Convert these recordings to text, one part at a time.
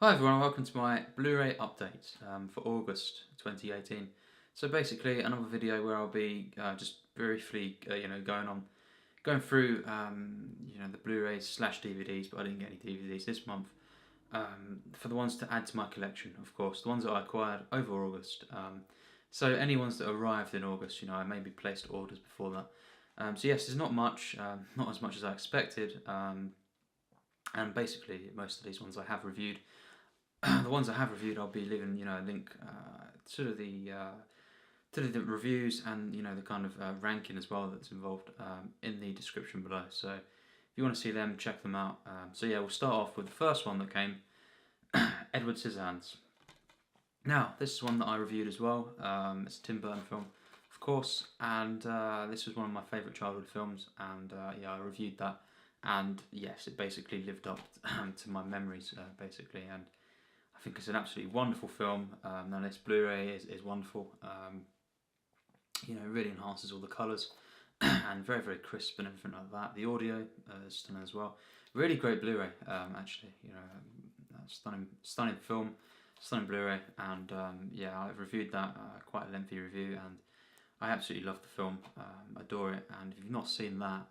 Hi everyone, welcome to my Blu-ray update for August 2018. So basically another video where I'll be just briefly going through the Blu-rays slash DVDs, but I didn't get any DVDs this month, for the ones to add to my collection, of course, the ones that I acquired over August. So any ones that arrived in August, I maybe placed orders before that. So yes, there's not much, not as much as I expected, and basically most of these ones I have reviewed. The ones I have reviewed, I'll be leaving a link to the reviews and the kind of ranking as well that's involved in the description below. So if you want to see them, check them out. So yeah, we'll start off with the first one that came, Edward Scissorhands. Now this is one that I reviewed as well. It's a Tim Burton film, of course, and this was one of my favourite childhood films, and yeah, I reviewed that, and yes, it basically lived up to my memories, basically, and I think it's an absolutely wonderful film. Now this Blu-ray is wonderful. It really enhances all the colours and very, very crisp and everything like that. The audio is stunning as well. Really great Blu-ray, actually. Stunning film, stunning Blu-ray, and yeah, I've reviewed that, quite a lengthy review, and I absolutely love the film, adore it. And if you've not seen that,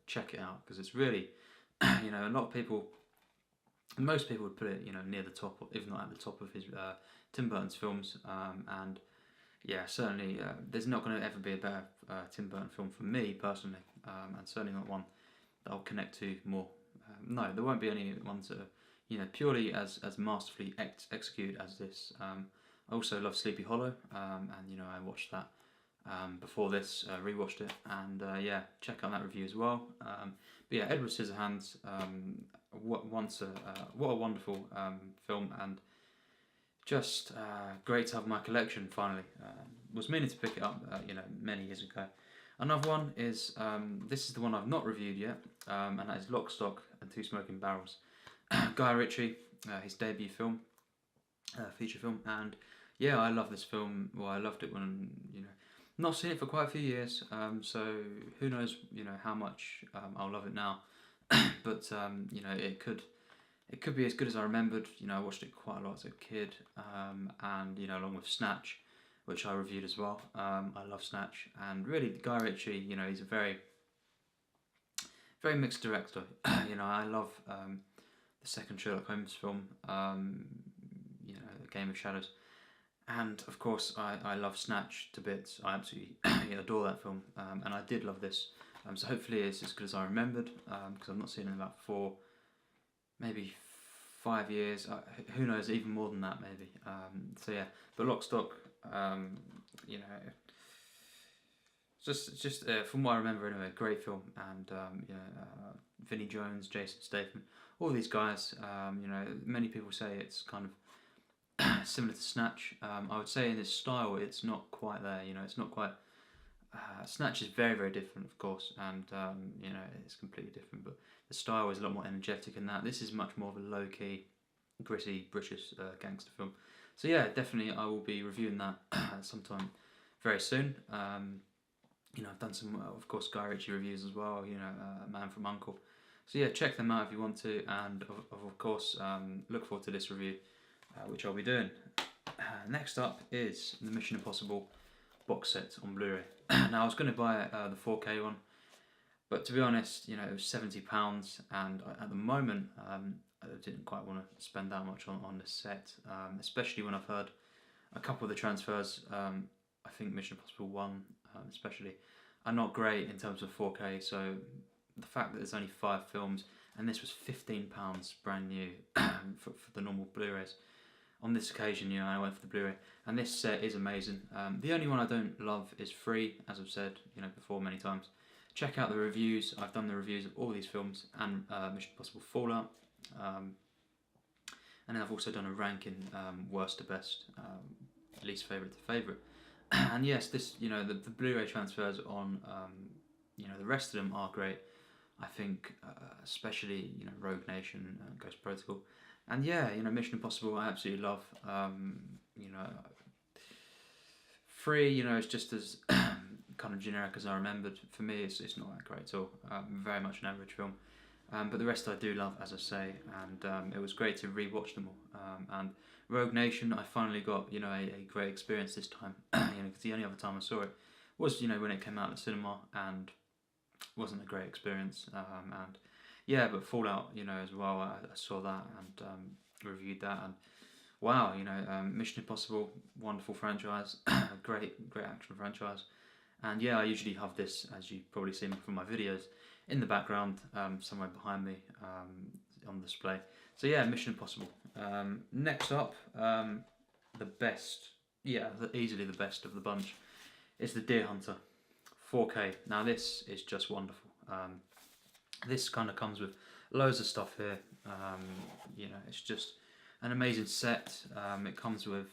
check it out, because it's really, a lot of people. Most people would put it, near the top, if not at the top of his Tim Burton's films, and yeah, certainly there's not going to ever be a better Tim Burton film for me personally, and certainly not one that I'll connect to more. No, there won't be any ones that are, purely as masterfully executed as this. I also love Sleepy Hollow, and I watched that before this, rewatched it, and yeah, check out that review as well. But yeah, Edward Scissorhands, what a wonderful film, and just great to have my collection finally. Was meaning to pick it up, many years ago. Another one is this is the one I've not reviewed yet, and that is Lock, Stock and Two Smoking Barrels. Guy Ritchie, his debut film, feature film, and yeah, I love this film. Well, I loved it when not seen it for quite a few years, so who knows, how much I'll love it now. But it could be as good as I remembered. I watched it quite a lot as a kid, and along with Snatch, which I reviewed as well. I love Snatch, and really Guy Ritchie. He's a very, very mixed director. I love the second Sherlock Holmes film, Game of Shadows. And of course, I love Snatch to bits. I absolutely adore that film, and I did love this. So hopefully it's as good as I remembered, because I've not seen it in about maybe 5 years. Who knows, even more than that maybe. So yeah, but Lock, Stock, just from what I remember anyway, great film, and Vinnie Jones, Jason Statham, all these guys. Many people say it's kind of similar to Snatch. I would say in this style it's not quite there. It's not quite. Snatch is very, very different, of course, and it's completely different. But the style is a lot more energetic in that. This is much more of a low-key, gritty British gangster film. So yeah, definitely I will be reviewing that sometime very soon. I've done some, of course, Guy Ritchie reviews as well. Man from U.N.C.L.E. So yeah, check them out if you want to, and of course, look forward to this review, which I'll be doing. Next up is the Mission Impossible box set on Blu-ray. Now I was going to buy the 4K one, but to be honest, it was £70, and at the moment I didn't quite want to spend that much on this set, especially when I've heard a couple of the transfers. I think Mission Impossible 1 especially are not great in terms of 4K, so the fact that there's only 5 films, and this was £15 brand new for the normal Blu-rays. On this occasion, I went for the Blu-ray, and this set is amazing. The only one I don't love is Free, as I've said, before many times. Check out the reviews. I've done the reviews of all these films and Mission Impossible Fallout, and then I've also done a ranking, worst to best, least favourite to favourite. And yes, this, the Blu-ray transfers on, the rest of them are great. I think, especially Rogue Nation, Ghost Protocol. And yeah, Mission Impossible I absolutely love. Free, it's just as kind of generic as I remembered. For me, it's not that great at all. Very much an average film. But the rest I do love, as I say, and it was great to rewatch them all. And Rogue Nation, I finally got a great experience this time. Because the only other time I saw it was when it came out in the cinema, and wasn't a great experience. And yeah, but Fallout, as well, I saw that and reviewed that, and wow, Mission Impossible, wonderful franchise, great action franchise. And yeah, I usually have this, as you've probably seen from my videos, in the background, somewhere behind me, on display. So yeah, Mission Impossible. Next up, the best, easily the best of the bunch, is the Deer Hunter 4K. Now this is just wonderful. This kind of comes with loads of stuff here. It's just an amazing set. It comes with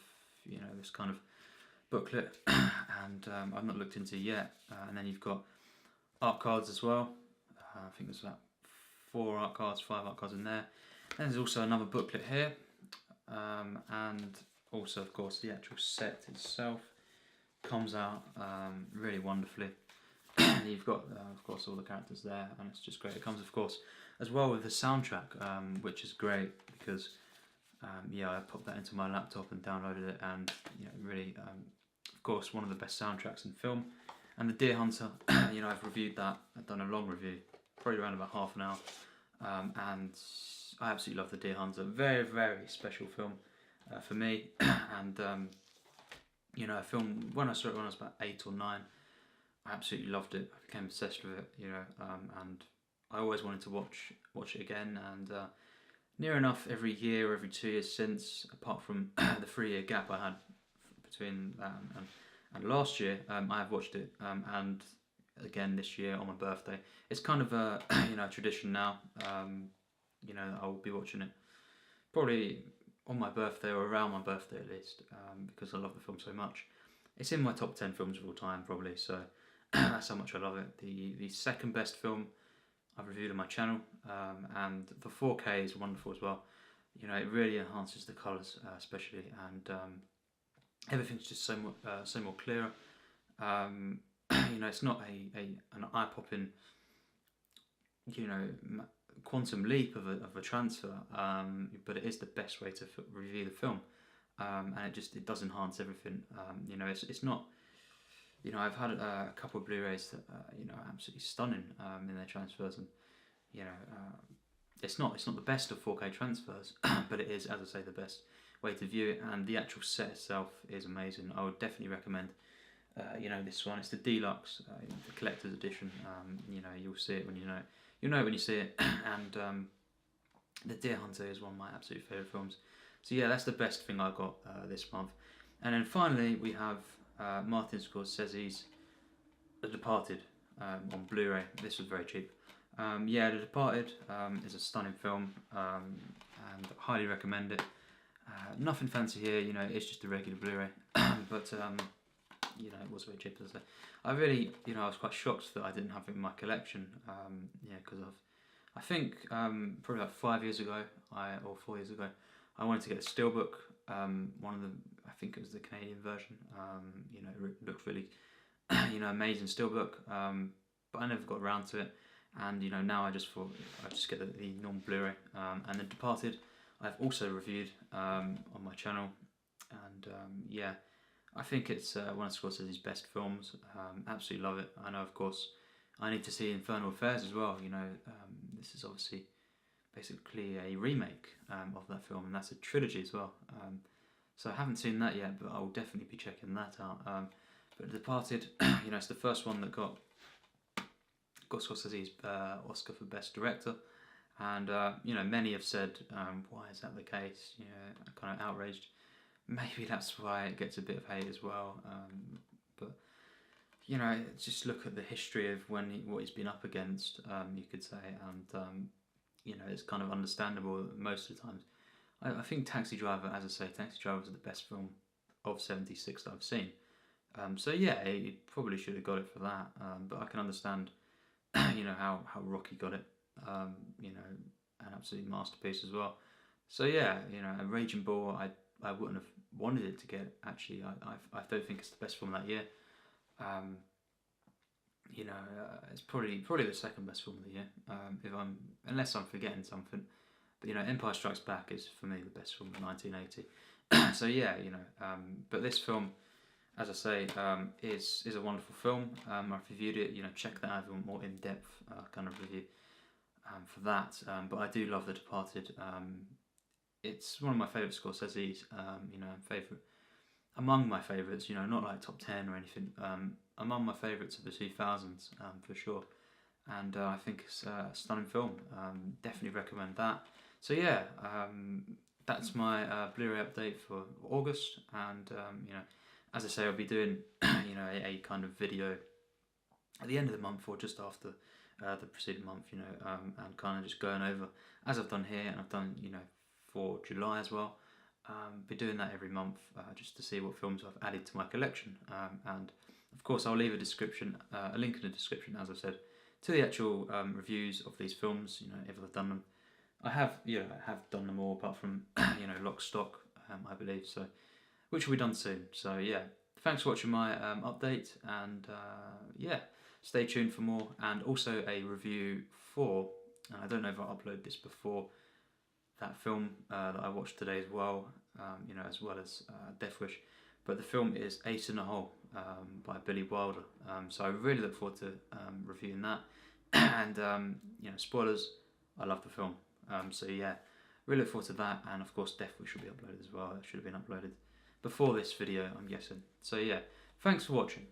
this kind of booklet, and I've not looked into it yet. And then you've got art cards as well. I think there's about 5 art cards in there. And there's also another booklet here, and also of course the actual set itself comes out really wonderfully. You've got of course all the characters there, and it's just great. It comes of course as well with the soundtrack, which is great because I popped that into my laptop and downloaded it, and really of course one of the best soundtracks in film. And the Deer Hunter, I've reviewed that. I've done a long review, probably around about half an hour, and I absolutely love the Deer Hunter. Very, very special film for me, and a film when I saw it when I was about 8 or 9. I absolutely loved it. I became obsessed with it, and I always wanted to watch it again. And near enough every year or every 2 years since, apart from the 3-year gap I had between that and last year, I have watched it, and again this year on my birthday. It's kind of a a tradition now. I will be watching it probably on my birthday or around my birthday at least, because I love the film so much. It's in my top 10 films of all time probably, so that's how much I love it. The second best film I've reviewed on my channel, and the 4K is wonderful as well. It really enhances the colours, especially, and everything's just so more clearer. It's not an eye-popping, quantum leap of a transfer, but it is the best way to review the film, and it does enhance everything. It's not. I've had a couple of Blu-rays that are absolutely stunning in their transfers, and it's not the best of 4K transfers, but it is, as I say, the best way to view it. And the actual set itself is amazing. I would definitely recommend this one. It's the deluxe, the collector's edition. You'll see it when you know it. You'll know it when you see it. And the Deer Hunter is one of my absolute favourite films. So yeah, that's the best thing I got this month. And then finally we have Martin Scorsese's The Departed on Blu-ray. This was very cheap. The Departed is a stunning film, and highly recommend it. Nothing fancy here, it's just a regular Blu-ray, but it was very cheap, as I say. I really, I was quite shocked that I didn't have it in my collection, because I think probably like 5 years ago, or 4 years ago, I wanted to get the Steelbook, one of the, I think it was the Canadian version. It looked really, amazing Steelbook, but I never got around to it. And now I just thought I'd just get the normal Blu-ray. And The Departed I've also reviewed on my channel, and I think it's one of Scorsese's best films. Absolutely love it. I know, of course, I need to see Infernal Affairs as well. This is obviously basically a remake of that film, and that's a trilogy as well. So I haven't seen that yet, but I will definitely be checking that out. But The Departed, it's the first one that got Scorsese's Oscar for Best Director, and many have said, why is that the case? Kind of outraged. Maybe that's why it gets a bit of hate as well. But just look at the history of what he's been up against. You could say, and it's kind of understandable most of the times. I think Taxi Driver, as I say, Taxi Driver was the best film of '76 that I've seen. So yeah, he probably should have got it for that. But I can understand, how Rocky got it. An absolute masterpiece as well. So yeah, a Raging Bull, I wouldn't have wanted it to get. Actually, I don't think it's the best film that year. it's probably the second best film of the year. Unless I'm forgetting something, but Empire Strikes Back is for me the best film of 1980. So yeah, but this film, as I say, is a wonderful film. I've reviewed it. Check that out if you want more in-depth kind of review for that. But I do love The Departed. It's one of my favourite Scorsese's. Favourite among my favourites. Not like top 10 or anything. Among my favourites of the 2000s for sure. And I think it's a stunning film. Definitely recommend that. So yeah, that's my Blu-ray update for August. And as I say, I'll be doing a kind of video at the end of the month or just after the preceding month, and kind of just going over, as I've done here, and I've done for July as well. Be doing that every month just to see what films I've added to my collection, and of course I'll leave a link in the description, as I said, to the actual reviews of these films. If I've done them, I have done them all apart from Lock, Stock, I believe, so which will be done soon. So yeah, thanks for watching my update, and yeah, stay tuned for more, and also a review for, and I don't know if I uploaded this before, that film that I watched today as well, as well as Death Wish, but the film is Ace in the Hole by Billy Wilder. So I really look forward to reviewing that, and spoilers, I love the film. So yeah, really look forward to that, and of course Death Wish will be uploaded as well. It should have been uploaded before this video, I'm guessing. So yeah, thanks for watching.